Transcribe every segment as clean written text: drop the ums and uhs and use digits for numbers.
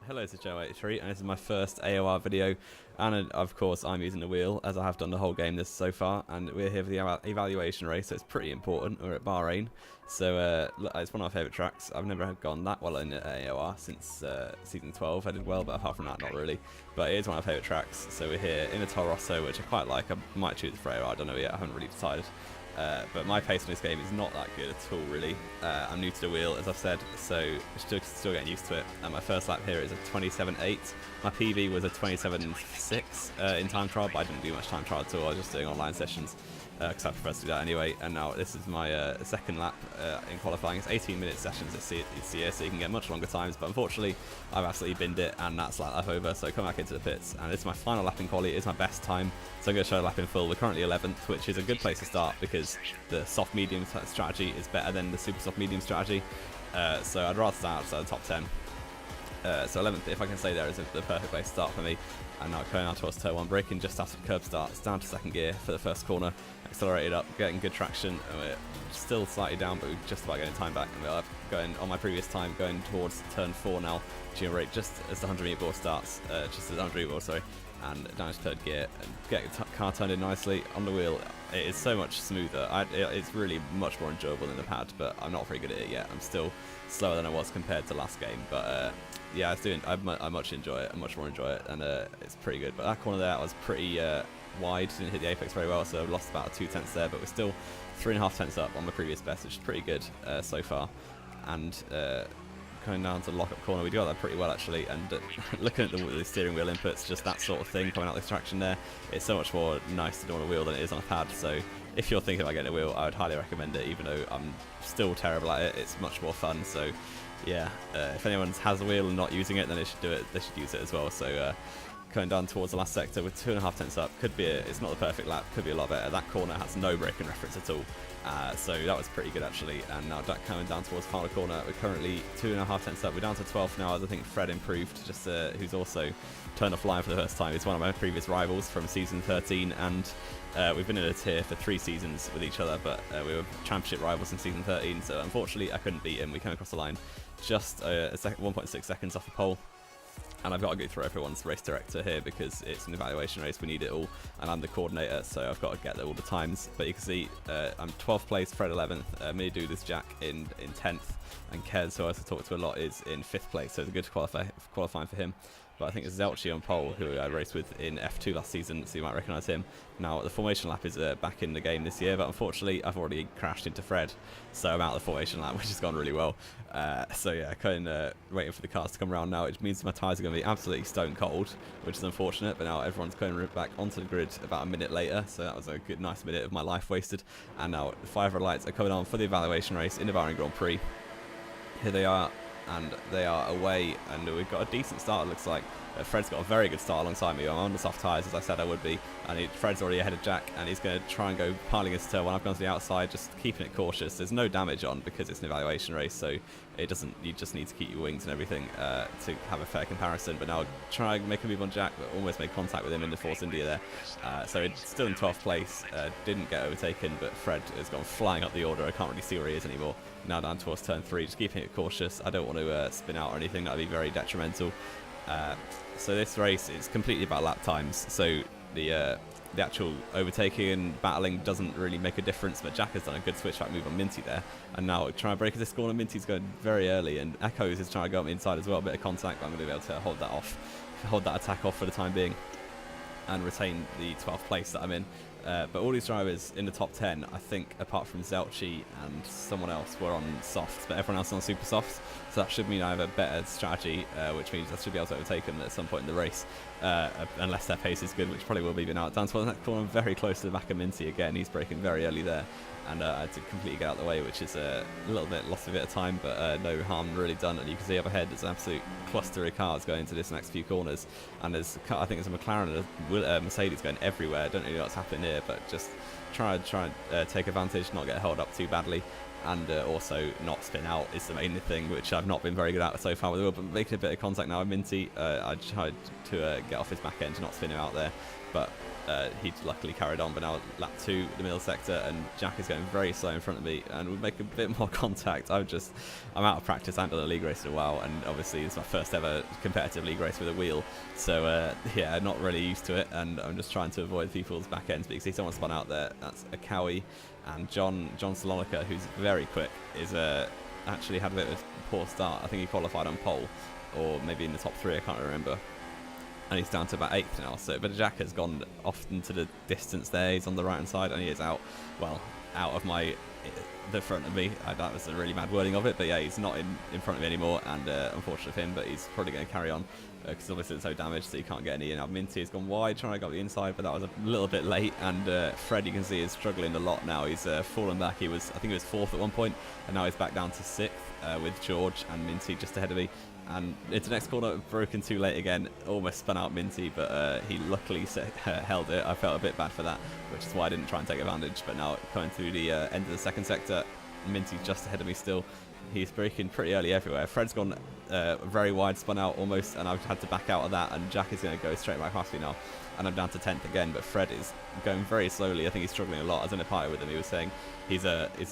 Hello, this is Joe83, and this is my first AOR video, and of course I'm using the wheel, as I have done the whole game this so far, and we're here for the evaluation race, so it's pretty important. We're at Bahrain, so it's one of my favourite tracks. I've never gone that well in AOR since Season 12. I did well, but apart from that, not really. But it is one of my favourite tracks, so we're here in a Toro Rosso, which I quite like. I might choose it for AOR, I don't know yet, I haven't really decided. But my pace on this game is not that good at all, really. I'm new to the wheel, as I've said, so still getting used to it. And my first lap here is a 27.8. My PB was a 27.6 in time trial, but I didn't do much time trial at all. I was just doing online sessions because I prefer to do that anyway. And now this is my second lap in qualifying. It's 18-minute sessions this year, so you can get much longer times. But unfortunately, I've absolutely binned it, and that's lap over. So come back into the pits, and this is my final lap in quali. It is my best time, so I'm going to show the lap in full. We're currently 11th, which is a good place to start because the soft medium strategy is better than the super soft medium strategy. So I'd rather start outside the top 10. So 11th, if I can say there, is the perfect place to start for me. And now going out towards turn 1, braking just after curb starts, down to second gear for the first corner, accelerated up, getting good traction, and we're still slightly down, but we're just about getting time back. And we're going on my previous time, going towards turn 4 now, tuning rate just as the 100 meter ball starts, just as the 100 meter ball, sorry, and down to third gear, and getting the car turned in nicely on the wheel. It is so much smoother. It's really much more enjoyable than the pad, but I'm not very good at it yet. I'm still slower than I was compared to last game, but yeah, I much enjoy it. I much more enjoy it, and it's pretty good. But that corner there was pretty wide, didn't hit the apex very well, so I've lost about 2 tenths there, but we're still 3.5 tenths up on my previous best, which is pretty good so far. And coming down to the lock-up corner, we do that pretty well actually, and looking at the steering wheel inputs, just that sort of thing coming out of the traction there, it's so much more nice to do on a wheel than it is on a pad. So if you're thinking about getting a wheel, I would highly recommend it, even though I'm still terrible at it. It's much more fun. So yeah, if anyone has a wheel and not using it, then they should do it. They should use it as well. So coming down towards the last sector with 2.5 tenths up, could be it's not the perfect lap, could be a lot better. That corner has no braking reference at all, so that was pretty good actually. And now coming down towards the final corner, we're currently 2.5 tenths up. We're down to 12th now, as I think Fred improved, just who's also turned off line for the first time. He's one of my previous rivals from season 13, and we've been in a tier for 3 seasons with each other, but we were championship rivals in season 13, so unfortunately I couldn't beat him. We came across the line just 1.6 seconds off the pole. And I've got to go through everyone's race director here because it's an evaluation race, we need it all, and I'm the coordinator, so I've got to get all the times. But you can see I'm 12th place, Fred 11th, Mini Do This Jack in 10th, and Kez, who I also talked to a lot, is in 5th place, so it's a good qualifying for him. But I think it's Zelchi on pole, who I raced with in F2 last season, so you might recognise him. Now, the formation lap is back in the game this year, but unfortunately, I've already crashed into Fred, so I'm out of the formation lap, which has gone really well. So yeah, kind of waiting for the cars to come around now, which means my tyres are going to be absolutely stone cold, which is unfortunate, but now everyone's going back onto the grid about a minute later, so that was a good, nice minute of my life wasted. And now the 5 red lights are coming on for the evaluation race in the Bahrain Grand Prix. Here they are, and they are away, and we've got a decent start, it looks like. Fred's got a very good start alongside me. I'm on the soft tyres, as I said I would be, and Fred's already ahead of Jack, and he's going to try and go piling into turn 1. I've gone to the outside, just keeping it cautious. There's no damage on because it's an evaluation race, so it doesn't. You just need to keep your wings and everything to have a fair comparison. But now try and make a move on Jack, but almost made contact with him in the Force India there. So it's still in 12th place, didn't get overtaken, but Fred has gone flying up the order. I can't really see where he is anymore. Now down towards turn 3, just keeping it cautious. I don't want to spin out or anything, that would be very detrimental. So this race is completely about lap times, so the actual overtaking and battling doesn't really make a difference, but Jack has done a good switchback move on Minty there, and now trying to break this corner. Minty's going very early, and Echoes is trying to go up inside as well, a bit of contact, but I'm going to be able to hold that off, hold that attack off for the time being, and retain the 12th place that I'm in. But all these drivers in the top 10, I think, apart from Zelchi and someone else, were on softs, but everyone else is on super softs. So that should mean I have a better strategy, which means I should be able to overtake them at some point in the race, unless their pace is good, which probably will be now. Down towards that corner, very close to the back of Minty again. He's braking very early there, and I had to completely get out of the way, which is a little bit lost a bit of time, but no harm really done. And you can see up ahead there's an absolute cluster of cars going into this next few corners, and there's, I think there's a McLaren and a Mercedes going everywhere. I don't really know what's happening here, but just try and take advantage, not get held up too badly, and also not spin out is the main thing, which I've not been very good at so far with the wheel. But making a bit of contact now with Minty, I tried to get off his back end, not spin him out there, but he luckily carried on. But now lap 2, the middle sector, and Jack is going very slow in front of me, and we make a bit more contact. I'm out of practice. I haven't done a league race in a while, and obviously it's my first ever competitive league race with a wheel, so yeah, not really used to it, and I'm just trying to avoid people's back ends. But you can see someone spun out there. That's a Cowie, and John Salonica, who's very quick, is actually had a bit of a poor start. I think he qualified on pole, or maybe in the top 3, I can't remember. And he's down to about 8th now. So, but Jack has gone off into the distance there. He's on the right hand side, and he is out of the front of me. That was a really mad wording of it, but yeah, he's not in front of me anymore, and unfortunate for him, but he's probably going to carry on because obviously it's so damaged, so you can't get any in. Now Minty has gone wide trying to go up the inside, but that was a little bit late, and Fred, you can see, is struggling a lot now. He's fallen back. I think he was 4th at one point, and now he's back down to 6th with George and Minty just ahead of me. And into the next corner, broken too late again, almost spun out Minty, but he luckily held it. I felt a bit bad for that, which is why I didn't try and take advantage. But now coming through the end of the second sector, Minty's just ahead of me still. He's braking pretty early everywhere. Fred's gone very wide, spun out almost, and I've had to back out of that, and Jack is going to go straight back past me now. And I'm down to 10th again, but Fred is going very slowly. I think he's struggling a lot. I was in a party with him. He was saying he's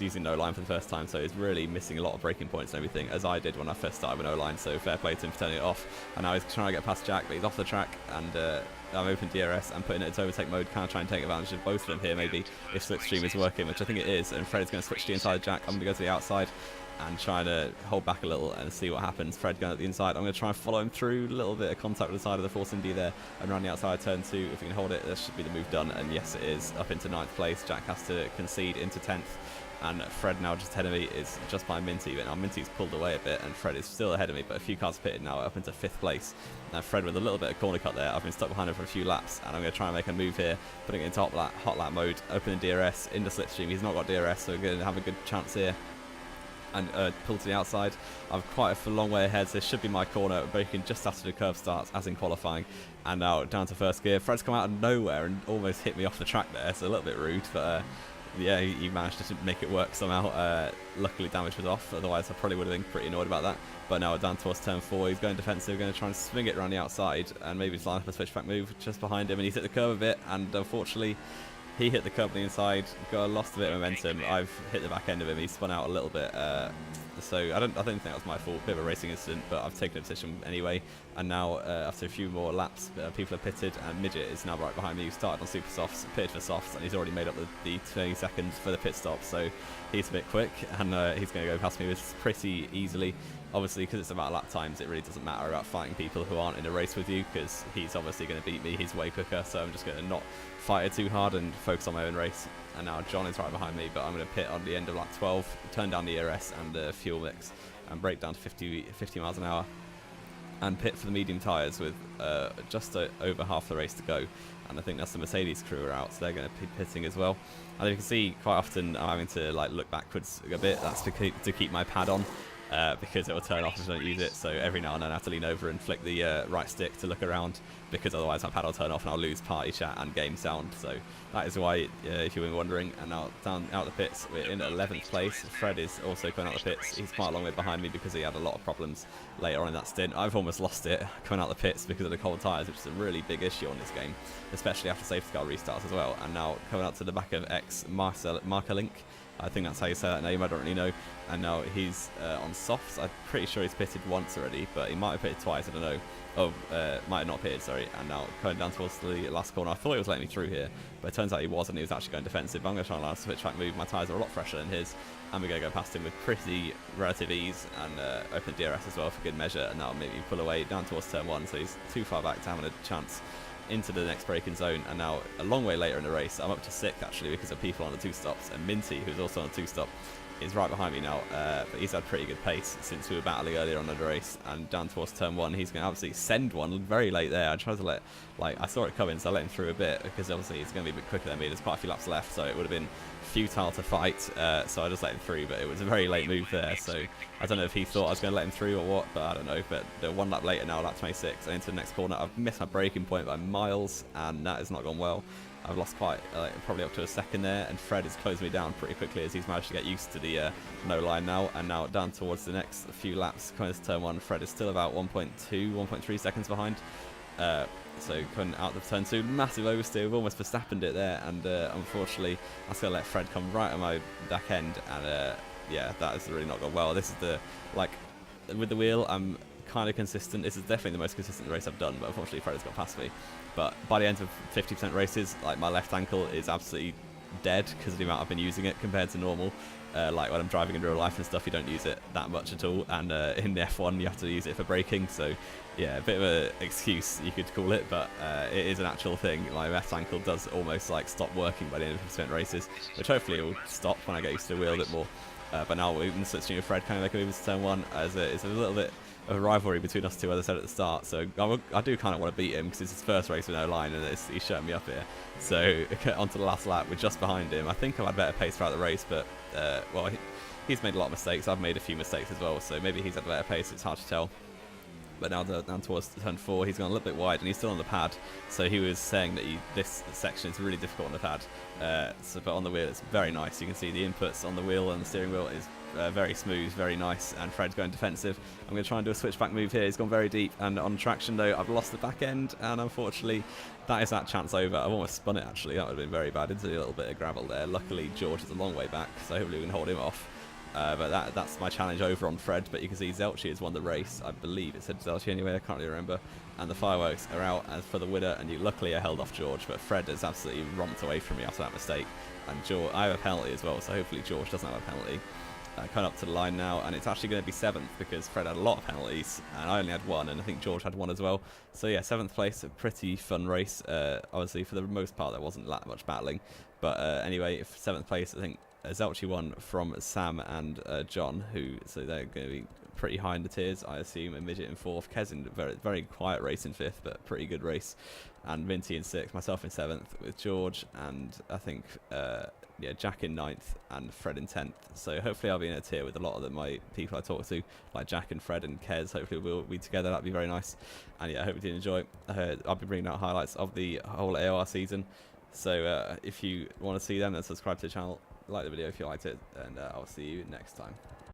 using no line for the first time, so he's really missing a lot of braking points and everything, as I did when I first started with no line. So fair play to him for turning it off. And now he's trying to get past Jack, but he's off the track, and I'm open DRS and putting it into overtake mode. Can I try and take advantage of both of them here, maybe, if Slipstream is working, which I think it is. And Fred is going to switch to the inside of Jack. I'm going to go to the outside and try to hold back a little and see what happens. Fred going at the inside. I'm going to try and follow him through. A little bit of contact with the side of the Force Indy there, and around the outside turn 2. If we can hold it, this should be the move done. And yes, it is. Up into 9th place. Jack has to concede into 10th. And Fred now just ahead of me is just by Minty, but now Minty's pulled away a bit, and Fred is still ahead of me, but a few cars pitted now, up into 5th place. Now Fred with a little bit of corner cut there. I've been stuck behind him for a few laps, and I'm going to try and make a move here, putting it into hot lap mode, opening DRS, into Slipstream. He's not got DRS, so we're going to have a good chance here. And pull to the outside. I'm quite a long way ahead, so this should be my corner, braking just after the curve starts, as in qualifying. And now down to first gear. Fred's come out of nowhere and almost hit me off the track there, so a little bit rude, but yeah, he managed to make it work somehow. Luckily damage was off, otherwise I probably would have been pretty annoyed about that. But now down towards turn 4, he's going defensive, going to try and swing it around the outside, and maybe line up a switchback move just behind him, and he's hit the curve a bit, and unfortunately he hit the curve on the inside, lost a bit of momentum. I've hit the back end of him. He spun out a little bit, so I don't think that was my fault. Bit of a racing incident, but I've taken a position anyway. And now after a few more laps, people have pitted, and Midget is now right behind me. He started on super softs, pitted for softs, and he's already made up the 20 seconds for the pit stop. So he's a bit quick, and he's going to go past me pretty easily. Obviously, because it's about lap times, it really doesn't matter about fighting people who aren't in a race with you, because he's obviously going to beat me. He's way quicker, so I'm just going to not fight it too hard and focus on my own race. And now John is right behind me, but I'm going to pit on the end of lap 12, turn down the ERS and the fuel mix, and brake down to 50 miles an hour, and pit for the medium tyres with just over half the race to go. And I think that's the Mercedes crew are out, so they're going to be pitting as well. And you can see quite often I'm having to look backwards a bit. That's to keep my pad on. Because it will turn off if I don't use it, so every now and then I have to lean over and flick the right stick to look around, because otherwise my pad will turn off and I'll lose party chat and game sound. So that is why, if you were wondering. And now down out the pits, we're in 11th place. Fred is also going out the pits. He's quite a long way behind me because he had a lot of problems later on in that stint. I've almost lost it coming out the pits because of the cold tyres, which is a really big issue on this game, especially after safety car restarts as well. And now coming out to the back of Marker Link. I think that's how you say that name, I don't really know. And now he's on softs. I'm pretty sure he's pitted once already, but he might have pitted twice, I don't know. Oh, might have not pitted, sorry. And now going down towards the last corner. I thought he was letting me through here, but it turns out he wasn't. He was actually going defensive. I'm going to try and land a switchback move. My tyres are a lot fresher than his, and we're going to go past him with pretty relative ease, and open DRS as well for good measure. And now maybe pull away down towards turn 1, so he's too far back to having a chance into the next braking zone. And now a long way later in the race, I'm up to 6th actually because of people on the 2 stops, and Minty, who's also on the 2 stop, is right behind me now, but he's had pretty good pace since we were battling earlier on in the race. And down towards turn 1, he's going to absolutely send one very late there. I tried to I saw it coming, so I let him through a bit, because obviously he's going to be a bit quicker than me. There's quite a few laps left, so it would have been futile to fight, so I just let him through. But it was a very late move there, so I don't know if he thought I was going to let him through or what, but I don't know. But the 1 lap later now, lap 26, and into the next corner, I've missed my braking point by miles, and that has not gone well. I've lost quite, probably up to a second there, and Fred is closing me down pretty quickly as he's managed to get used to the no line now. And now down towards the next few laps, coming to turn 1, Fred is still about 1.2, 1.3 seconds behind. So coming out of turn 2, massive oversteer, we've almost Verstappened it there, and unfortunately I was going to let Fred come right on my back end, and yeah, that has really not gone well. This is the, like, with the wheel, I'm kind of consistent. This is definitely the most consistent race I've done, but unfortunately Fred has got past me. But by the end of 50% races, like, my left ankle is absolutely dead because of the amount I've been using it compared to normal. Like when I'm driving in real life and stuff, you don't use it that much at all, and in the F1 you have to use it for braking, so yeah, a bit of an excuse you could call it, but it is an actual thing. My left ankle does almost like stop working by the end of 50% races, which hopefully it will stop when I get used to the wheel a bit more. But now we've been switching with Fred, kind of like moving to turn 1, as it's a little bit of a rivalry between us two, as I said at the start, so I do kind of want to beat him because it's his first race with no line, and he's shutting me up here. So onto the last lap, we're just behind him. I think I've had better pace throughout the race, but well, he's made a lot of mistakes. I've made a few mistakes as well, so maybe he's had a better pace. It's hard to tell. But now down towards turn 4, he's gone a little bit wide, and he's still on the pad. So he was saying that this section is really difficult on the pad. But on the wheel, it's very nice. You can see the inputs on the wheel and the steering wheel is very smooth, very nice. And Fred's going defensive. I'm going to try and do a switchback move here. He's gone very deep, and on traction though, I've lost the back end, and unfortunately, that is that chance over. I've almost spun it actually. That would have been very bad. Into a little bit of gravel there. Luckily, George is a long way back, so hopefully we can hold him off. But that's my challenge over on Fred. But you can see Zelchi has won the race. I believe it said Zelchi anyway. I can't really remember. And the fireworks are out as for the winner. And luckily I held off George. But Fred has absolutely romped away from me after that mistake. And I have a penalty as well. So hopefully George doesn't have a penalty. Coming up to the line now, and it's actually going to be 7th because Fred had a lot of penalties and I only had 1, and I think George had 1 as well. So yeah, 7th place, a pretty fun race. Obviously for the most part there wasn't that much battling, but anyway, 7th place, I think Zelchi won from Sam and John, so they're going to be pretty high in the tiers, I assume. A midget in 4th, Kez in very quiet race in 5th, but pretty good race, and Minty in 6th, myself in 7th with George, and I think yeah, Jack in 9th and Fred in 10th. So hopefully I'll be in a tier with a lot of my people I talk to, like Jack and Fred and Kez. Hopefully we'll be together. That'd be very nice. And yeah, I hope you did enjoy. I'll be bringing out highlights of the whole AOR season. So if you want to see them, then subscribe to the channel, like the video if you liked it, and I'll see you next time.